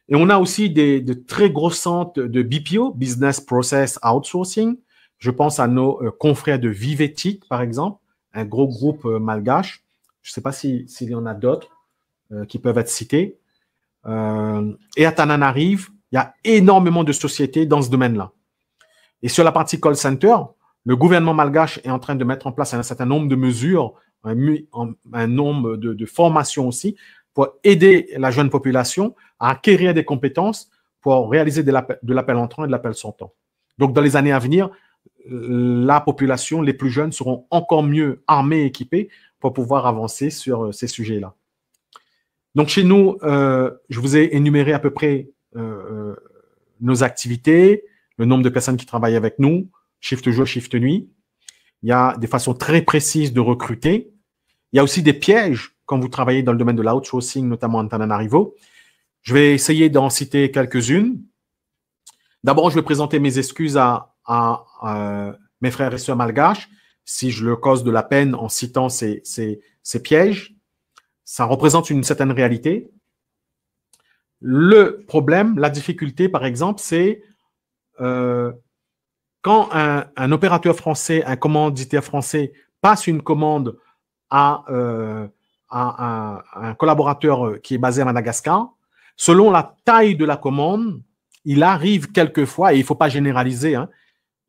Speaker 1: Et on a aussi de très gros centres de BPO, Business Process Outsourcing. Je pense à nos confrères de Vivetic, par exemple, un gros groupe malgache. Je ne sais pas s'il y en a d'autres qui peuvent être cités. Et à Tananarive, il y a énormément de sociétés dans ce domaine-là. Et sur la partie call center, le gouvernement malgache est en train de mettre en place un certain nombre de mesures, un nombre de formations aussi, pour aider la jeune population à acquérir des compétences pour réaliser de l'appel entrant et de l'appel sortant. Donc, dans les années à venir, la population, les plus jeunes, seront encore mieux armés et équipés pour pouvoir avancer sur ces sujets-là. Donc, chez nous, je vous ai énuméré à peu près nos activités, le nombre de personnes qui travaillent avec nous, shift jour, shift nuit. Il y a des façons très précises de recruter. Il y a aussi des pièges quand vous travaillez dans le domaine de l'outsourcing, notamment à Antananarivo. Je vais essayer d'en citer quelques-unes. D'abord, je vais présenter mes excuses à mes frères et sœurs malgaches si je leur cause de la peine en citant ces pièges. Ça représente une certaine réalité. Le problème, la difficulté, par exemple, c'est quand un opérateur français, un commanditaire français passe une commande à un collaborateur qui est basé à Madagascar, selon la taille de la commande, il arrive quelquefois, et il ne faut pas généraliser, hein,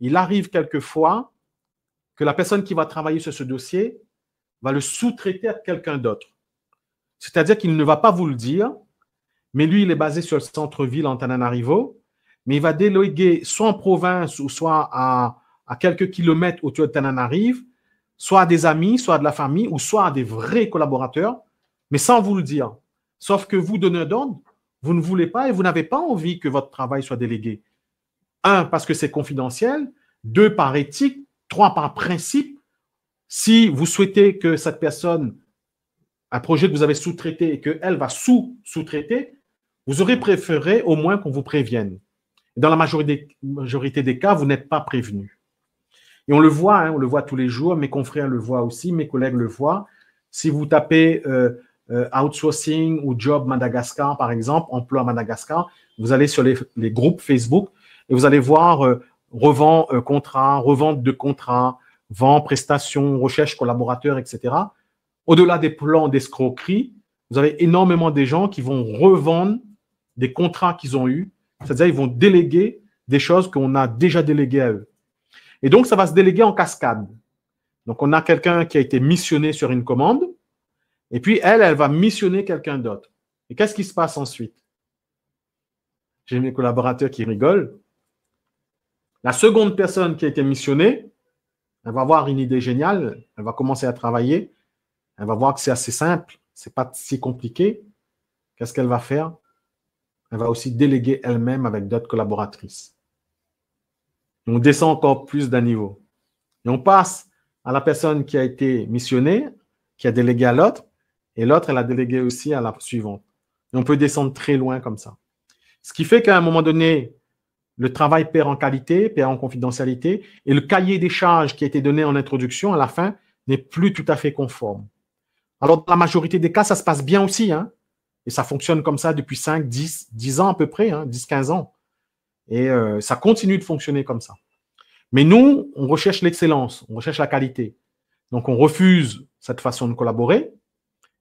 Speaker 1: il arrive quelquefois que la personne qui va travailler sur ce dossier va le sous-traiter à quelqu'un d'autre. C'est-à-dire qu'il ne va pas vous le dire, mais lui, il est basé sur le centre-ville Antananarivo, mais il va déléguer soit en province ou soit à quelques kilomètres autour de Antananarivo, soit à des amis, soit à de la famille, ou soit à des vrais collaborateurs, mais sans vous le dire. Sauf que vous, donneur d'ordre, vous ne voulez pas et vous n'avez pas envie que votre travail soit délégué. 1, parce que c'est confidentiel. 2, par éthique. 3, par principe. Si vous souhaitez que cette personne, un projet que vous avez sous-traité et qu'elle va sous-traiter, vous aurez préféré au moins qu'on vous prévienne. Dans la majorité des cas, vous n'êtes pas prévenu. Et on le voit tous les jours. Mes confrères le voient aussi, mes collègues le voient. Si vous tapez outsourcing ou job Madagascar, par exemple, emploi Madagascar, vous allez sur les groupes Facebook et vous allez voir revend contrat, revente de contrat, vente, prestations, recherche collaborateurs, etc. Au-delà des plans d'escroquerie, vous avez énormément de gens qui vont revendre des contrats qu'ils ont eus, c'est-à-dire ils vont déléguer des choses qu'on a déjà déléguées à eux. Et donc, ça va se déléguer en cascade. Donc, on a quelqu'un qui a été missionné sur une commande, et puis elle va missionner quelqu'un d'autre. Et qu'est-ce qui se passe ensuite? J'ai mes collaborateurs qui rigolent. La seconde personne qui a été missionnée, elle va avoir une idée géniale, elle va commencer à travailler, elle va voir que c'est assez simple, c'est pas si compliqué. Qu'est-ce qu'elle va faire? Elle va aussi déléguer elle-même avec d'autres collaboratrices. On descend encore plus d'un niveau. Et on passe à la personne qui a été missionnée, qui a délégué à l'autre, et l'autre, elle a délégué aussi à la suivante. Et on peut descendre très loin comme ça. Ce qui fait qu'à un moment donné, le travail perd en qualité, perd en confidentialité, et le cahier des charges qui a été donné en introduction, à la fin, n'est plus tout à fait conforme. Alors, dans la majorité des cas, ça se passe bien aussi, hein, et ça fonctionne comme ça depuis 5, 10 ans à peu près, hein, 10, 15 ans. Et ça continue de fonctionner comme ça. Mais nous, on recherche l'excellence, on recherche la qualité. Donc, on refuse cette façon de collaborer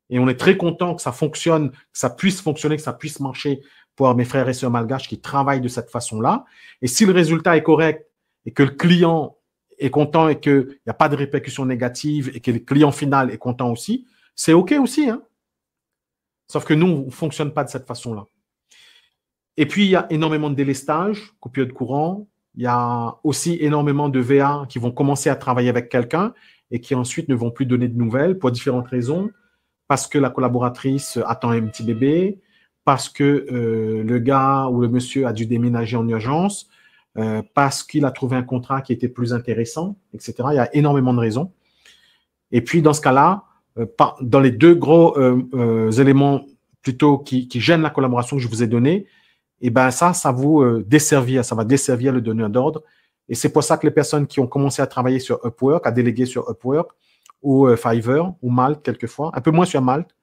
Speaker 1: et on est très content que ça fonctionne, que ça puisse fonctionner, que ça puisse marcher pour mes frères et sœurs malgaches qui travaillent de cette façon-là. Et si le résultat est correct et que le client est content et qu'il n'y a pas de répercussions négatives et que le client final est content aussi, c'est OK aussi, hein. Sauf que nous, on ne fonctionne pas de cette façon-là. Et puis, il y a énormément de délestage, coupure de courant. Il y a aussi énormément de VA qui vont commencer à travailler avec quelqu'un et qui ensuite ne vont plus donner de nouvelles pour différentes raisons. Parce que la collaboratrice attend un petit bébé, parce que le gars ou le monsieur a dû déménager en urgence, parce qu'il a trouvé un contrat qui était plus intéressant, etc. Il y a énormément de raisons. Et puis, dans ce cas-là, dans les deux gros éléments plutôt qui gênent la collaboration que je vous ai donnés, et ben ça vous desservir, ça va desservir le donneur d'ordre. Et c'est pour ça que les personnes qui ont commencé à travailler sur Upwork, à déléguer sur Upwork ou Fiverr ou Malte quelquefois, un peu moins sur Malte,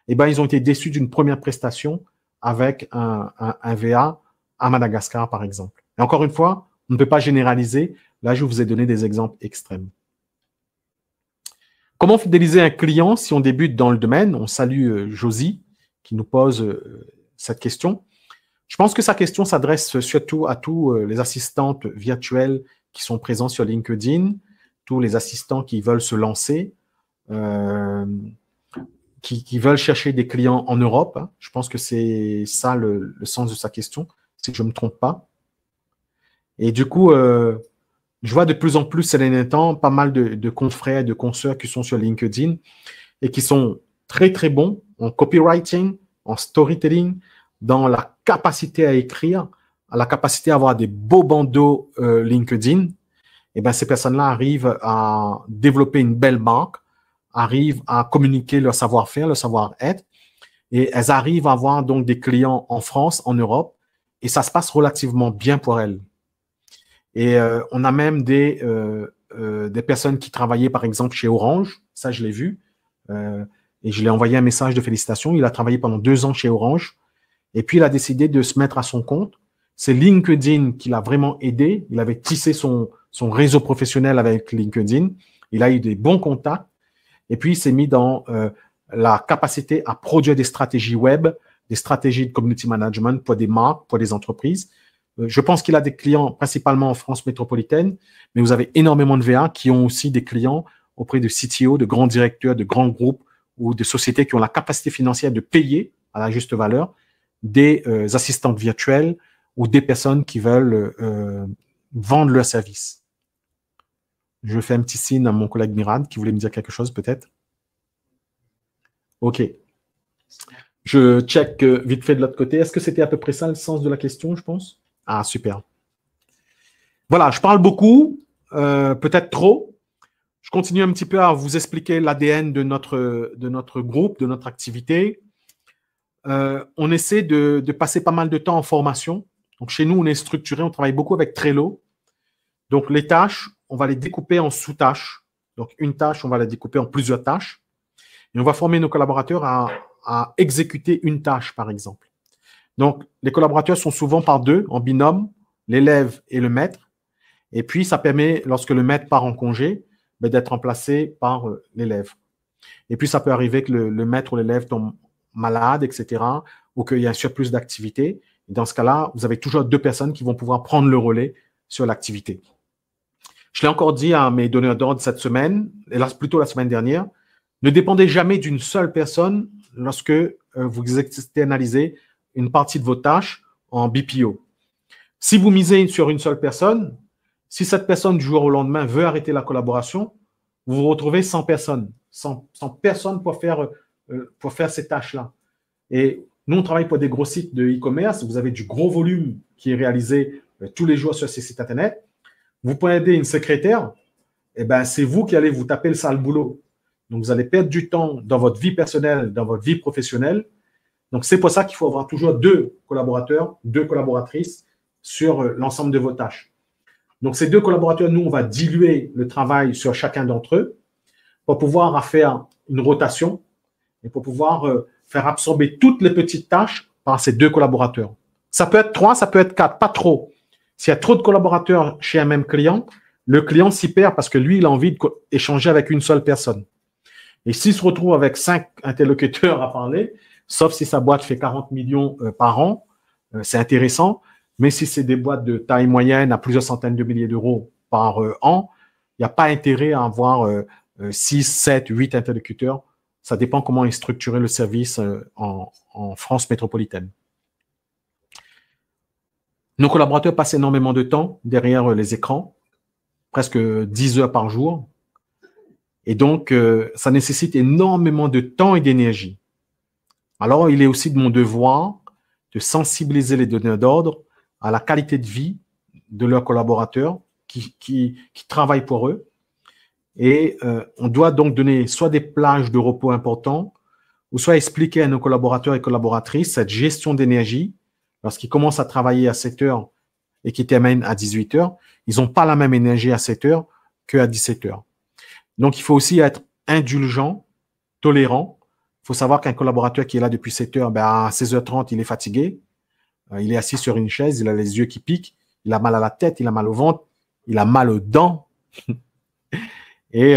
Speaker 1: et ben ils ont été déçus d'une première prestation avec un VA à Madagascar, par exemple. Et encore une fois, on ne peut pas généraliser. Là, je vous ai donné des exemples extrêmes. Comment fidéliser un client si on débute dans le domaine? On salue Josie qui nous pose cette question. Je pense que sa question s'adresse surtout à tous les assistantes virtuelles qui sont présents sur LinkedIn, tous les assistants qui veulent se lancer, qui veulent chercher des clients en Europe. Hein. Je pense que c'est ça le sens de sa question, si je ne me trompe pas. Et du coup, je vois de plus en plus ces derniers temps pas mal de confrères, de consoeurs qui sont sur LinkedIn et qui sont très, très bons en copywriting, en storytelling, dans la capacité à écrire, à la capacité à avoir des beaux bandeaux LinkedIn. eh ben, ces personnes-là arrivent à développer une belle marque, arrivent à communiquer leur savoir-faire, leur savoir-être, et elles arrivent à avoir donc des clients en France, en Europe, et ça se passe relativement bien pour elles. Et on a même des personnes qui travaillaient, par exemple, chez Orange, ça je l'ai vu, et je lui ai envoyé un message de félicitations. Il a travaillé pendant 2 ans chez Orange, et puis il a décidé de se mettre à son compte. C'est LinkedIn qui l'a vraiment aidé. Il avait tissé son réseau professionnel avec LinkedIn. Il a eu des bons contacts. Et puis, il s'est mis dans la capacité à produire des stratégies web, des stratégies de community management pour des marques, pour des entreprises. Je pense qu'il a des clients principalement en France métropolitaine, mais vous avez énormément de VA qui ont aussi des clients auprès de CTO, de grands directeurs, de grands groupes ou de sociétés qui ont la capacité financière de payer à la juste valeur des assistantes virtuelles ou des personnes qui veulent vendre leurs services. Je fais un petit signe à mon collègue Mirad qui voulait me dire quelque chose peut-être. OK. Je check vite fait de l'autre côté. Est-ce que c'était à peu près ça le sens de la question, je pense? Ah, super. Voilà, je parle beaucoup, peut-être trop. Je continue un petit peu à vous expliquer l'ADN de notre groupe, de notre activité. On essaie de passer pas mal de temps en formation. Donc, chez nous, on est structuré, on travaille beaucoup avec Trello. Donc, les tâches, on va les découper en sous-tâches. Donc, une tâche, on va la découper en plusieurs tâches. Et on va former nos collaborateurs à exécuter une tâche, par exemple. Donc, les collaborateurs sont souvent par deux, en binôme, l'élève et le maître. Et puis, ça permet, lorsque le maître part en congé, d'être remplacé par l'élève. Et puis, ça peut arriver que le maître ou l'élève tombe malade, etc., ou qu'il y a un surplus d'activité. Dans ce cas-là, vous avez toujours 2 personnes qui vont pouvoir prendre le relais sur l'activité. Je l'ai encore dit à mes donneurs d'ordre cette semaine, et là, plutôt la semaine dernière, ne dépendez jamais d'une seule personne lorsque vous externalisez une partie de vos tâches en BPO. Si vous misez sur une seule personne, si cette personne du jour au lendemain veut arrêter la collaboration, vous vous retrouvez sans personne, sans personne pour faire ces tâches-là. Et nous, on travaille pour des gros sites de e-commerce. Vous avez du gros volume qui est réalisé tous les jours sur ces sites Internet. Vous pouvez aider une secrétaire, eh ben, c'est vous qui allez vous taper le sale boulot. Donc, vous allez perdre du temps dans votre vie personnelle, dans votre vie professionnelle. Donc, c'est pour ça qu'il faut avoir toujours 2 collaborateurs, 2 collaboratrices sur l'ensemble de vos tâches. Donc, ces 2 collaborateurs, nous, on va diluer le travail sur chacun d'entre eux pour pouvoir faire une rotation et pour pouvoir faire absorber toutes les petites tâches par ces 2 collaborateurs. Ça peut être 3, ça peut être 4, pas trop. S'il y a trop de collaborateurs chez un même client, le client s'y perd parce que lui, il a envie d'échanger avec une seule personne. Et s'il se retrouve avec 5 interlocuteurs à parler, sauf si sa boîte fait 40 millions par an, c'est intéressant. Mais si c'est des boîtes de taille moyenne à plusieurs centaines de milliers d'euros par an, il n'y a pas intérêt à avoir 6, 7, 8 interlocuteurs. Ça dépend comment est structuré le service en France métropolitaine. Nos collaborateurs passent énormément de temps derrière les écrans, presque 10 heures par jour. Et donc, ça nécessite énormément de temps et d'énergie. Alors, il est aussi de mon devoir de sensibiliser les donneurs d'ordre à la qualité de vie de leurs collaborateurs qui travaillent pour eux. Et on doit donc donner soit des plages de repos importants, ou soit expliquer à nos collaborateurs et collaboratrices cette gestion d'énergie. Lorsqu'ils commencent à travailler à 7 heures et qu'ils terminent à 18 heures, ils n'ont pas la même énergie à 7 heures qu'à 17 heures. Donc, il faut aussi être indulgent, tolérant. Il faut savoir qu'un collaborateur qui est là depuis 7 heures, à 16h30, il est fatigué. Il est assis sur une chaise, il a les yeux qui piquent, il a mal à la tête, il a mal au ventre, il a mal aux dents. Et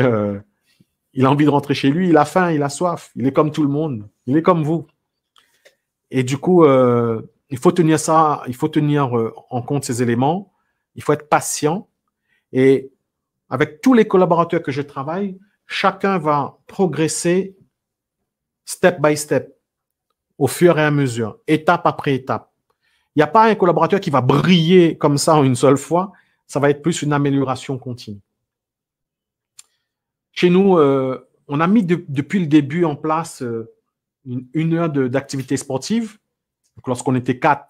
Speaker 1: il a envie de rentrer chez lui, il a faim, il a soif. Il est comme tout le monde, il est comme vous. Et du coup, il faut tenir ça, il faut tenir en compte ces éléments. Il faut être patient. Et avec tous les collaborateurs que je travaille, chacun va progresser step by step, au fur et à mesure, étape après étape. Il n'y a pas un collaborateur qui va briller comme ça en une seule fois. Ça va être plus une amélioration continue. Chez nous, on a mis depuis le début en place une heure d'activité sportive. Donc, lorsqu'on était 4,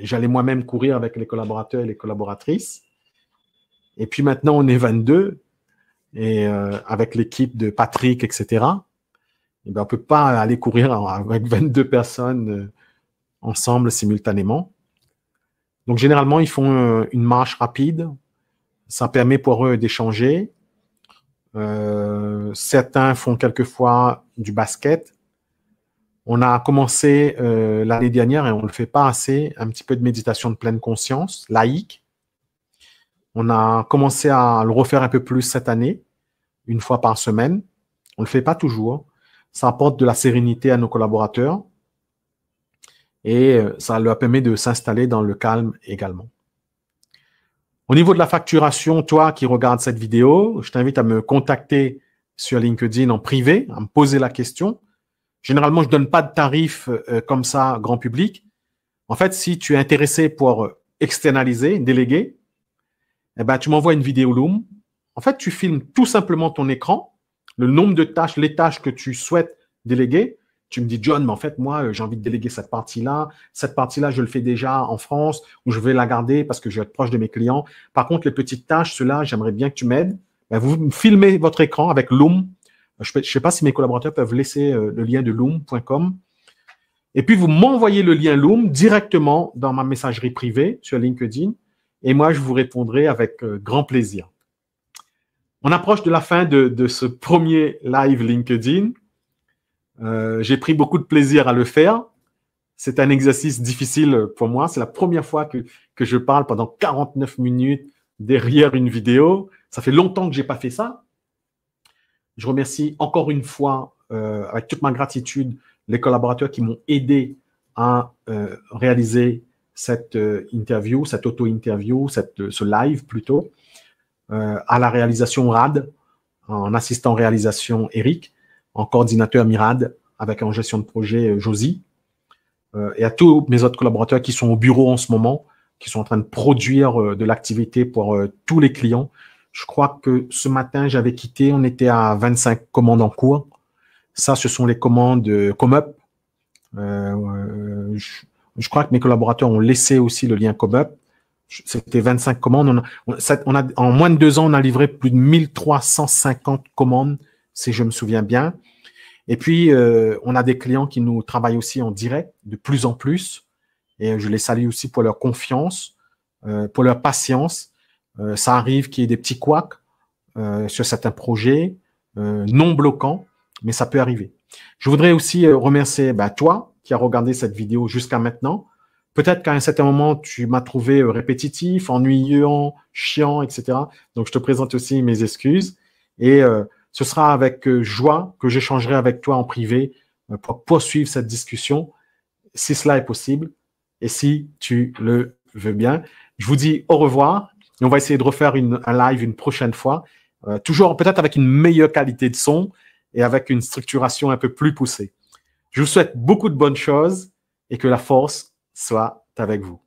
Speaker 1: j'allais moi-même courir avec les collaborateurs et les collaboratrices. Et puis maintenant, on est 22. Et avec l'équipe de Patrick, etc., eh ben, on ne peut pas aller courir avec 22 personnes ensemble simultanément. Donc, généralement, ils font une marche rapide. Ça permet pour eux d'échanger. Certains font quelquefois du basket. On a commencé l'année dernière, et on ne le fait pas assez, un petit peu de méditation de pleine conscience, laïque. On a commencé à le refaire un peu plus cette année, une fois par semaine. On ne le fait pas toujours. Ça apporte de la sérénité à nos collaborateurs et ça leur permet de s'installer dans le calme également. Au niveau de la facturation, toi qui regardes cette vidéo, je t'invite à me contacter sur LinkedIn en privé, à me poser la question. Généralement, je ne donne pas de tarif comme ça grand public. En fait, si tu es intéressé pour externaliser, déléguer, eh ben, tu m'envoies une vidéo Loom. En fait, tu filmes tout simplement ton écran, le nombre de tâches, les tâches que tu souhaites déléguer. Tu me dis, John, mais en fait, moi, j'ai envie de déléguer cette partie-là. Cette partie-là, je le fais déjà en France ou je vais la garder parce que je vais être proche de mes clients. Par contre, les petites tâches, ceux-là, j'aimerais bien que tu m'aides. Ben, vous filmez votre écran avec Loom. Je ne sais pas si mes collaborateurs peuvent laisser le lien de loom.com. Et puis, vous m'envoyez le lien Loom directement dans ma messagerie privée sur LinkedIn. Et moi, je vous répondrai avec grand plaisir. On approche de la fin de ce premier live LinkedIn. J'ai pris beaucoup de plaisir à le faire. C'est un exercice difficile pour moi. C'est la première fois que je parle pendant 49 minutes derrière une vidéo. Ça fait longtemps que je n'ai pas fait ça. Je remercie encore une fois, avec toute ma gratitude, les collaborateurs qui m'ont aidé à réaliser cette interview, cette auto-interview, ce live plutôt, à la réalisation RAD, en assistant réalisation Eric, en coordinateur MIRAD, avec en gestion de projet Josie, et à tous mes autres collaborateurs qui sont au bureau en ce moment, qui sont en train de produire de l'activité pour tous les clients. Je crois que ce matin, j'avais quitté, on était à 25 commandes en cours. Ça, ce sont les commandes ComeUp. Je crois que mes collaborateurs ont laissé aussi le lien ComeUp. C'était 25 commandes. En moins de 2 ans, on a livré plus de 1350 commandes, si je me souviens bien. Et puis, on a des clients qui nous travaillent aussi en direct de plus en plus. Et je les salue aussi pour leur confiance, pour leur patience. Ça arrive qu'il y ait des petits couacs sur certains projets non bloquants, mais ça peut arriver. Je voudrais aussi remercier toi qui as regardé cette vidéo jusqu'à maintenant. Peut-être qu'à un certain moment, tu m'as trouvé répétitif, ennuyant, chiant, etc. Donc, je te présente aussi mes excuses. Et ce sera avec joie que j'échangerai avec toi en privé pour poursuivre cette discussion, si cela est possible et si tu le veux bien. Je vous dis au revoir et on va essayer de refaire un live une prochaine fois, toujours peut-être avec une meilleure qualité de son et avec une structuration un peu plus poussée. Je vous souhaite beaucoup de bonnes choses et que la force soit avec vous.